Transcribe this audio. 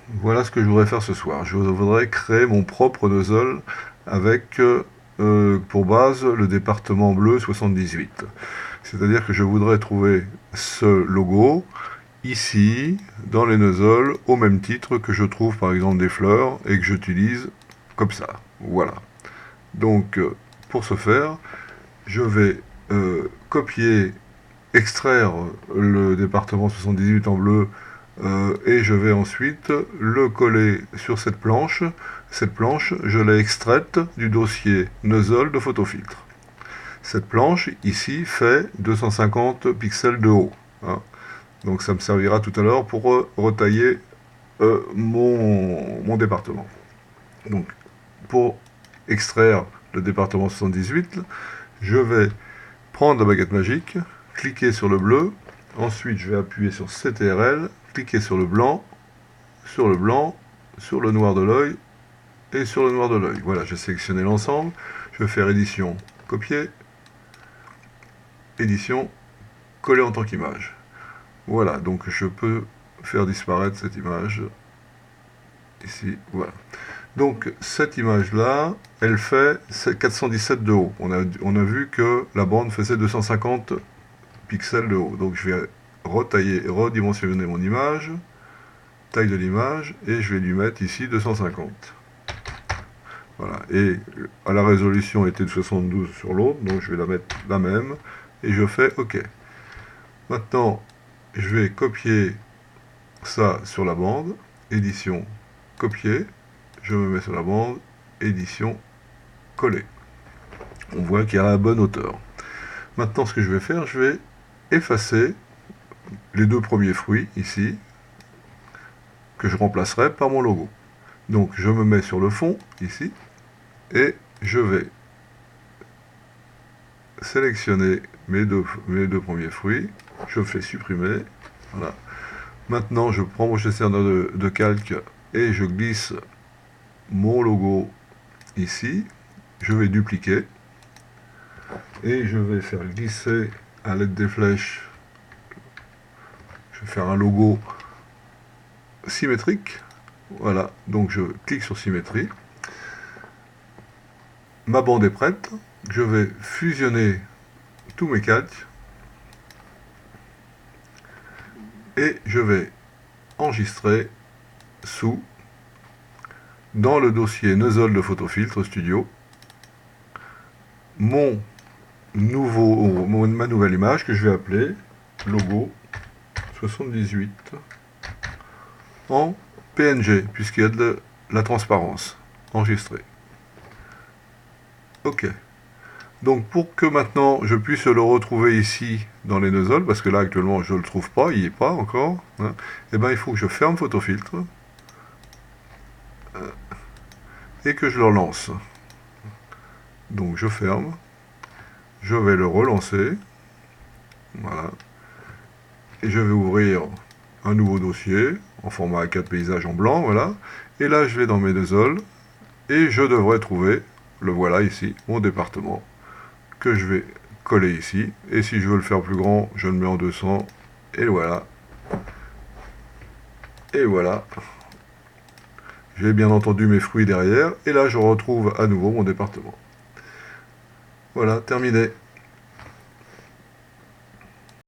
Voilà ce que je voudrais faire ce soir. Je voudrais créer mon propre nozzle avec pour base le département bleu 78. C'est-à-dire que je voudrais trouver ce logo ici, dans les nozzles, au même titre que je trouve par exemple des fleurs et que j'utilise comme ça. Voilà. Donc, pour ce faire, je vais copier, extraire le département 78 en bleu et je vais ensuite le coller sur cette planche. Cette planche, je l'ai extraite du dossier Nozzle de Photofiltre. Cette planche, ici, fait 250 pixels de haut, hein. Donc ça me servira tout à l'heure pour retailler mon département. Donc, pour extraire le département 78, je vais prendre la baguette magique, cliquer sur le bleu, ensuite je vais appuyer sur CTRL, cliquer sur le blanc, sur le blanc, sur le noir de l'œil et sur le noir de l'œil. Voilà, j'ai sélectionné l'ensemble, je vais faire édition, copier, édition, coller en tant qu'image. Voilà, donc je peux faire disparaître cette image ici, voilà. Donc cette image-là, elle fait 417 de haut. On a vu que la bande faisait 250 pixels de haut. Donc je vais retailler, redimensionner mon image, taille de l'image, et je vais lui mettre ici 250. Voilà. Et la résolution était de 72 sur l'autre, donc je vais la mettre la même, et je fais OK. Maintenant, je vais copier ça sur la bande, édition, copier, je me mets sur la bande, édition, coller. On voit qu'il y a la bonne hauteur. Maintenant, ce que je vais faire, je vais effacer les deux premiers fruits ici, que je remplacerai par mon logo. Donc je me mets sur le fond ici et je vais sélectionner mes deux premiers fruits, je fais supprimer, voilà. Maintenant je prends mon gestionnaire de calque et je glisse mon logo ici, je vais dupliquer et je vais faire glisser à l'aide des flèches, je vais faire un logo symétrique, voilà, donc je clique sur symétrie. Ma bande est prête, je vais fusionner tous mes calques et je vais enregistrer sous dans le dossier Nozzle de Photofiltre Studio ma nouvelle image que je vais appeler logo 78 en PNG puisqu'il y a de la transparence. Enregistré. OK. Donc pour que maintenant je puisse le retrouver ici dans les nozzles, parce que là actuellement je ne le trouve pas, il n'y est pas encore, hein, et ben il faut que je ferme Photofiltre et que je le relance. Donc je ferme, je vais le relancer, voilà, et je vais ouvrir un nouveau dossier en format A4 paysage en blanc, voilà, et là je vais dans mes nozzles et je devrais trouver, le voilà ici, mon département, que je vais coller ici, et si je veux le faire plus grand, je le mets en 200, et voilà, et voilà. J'ai bien entendu mes fruits derrière, et là je retrouve à nouveau mon département. Voilà, terminé.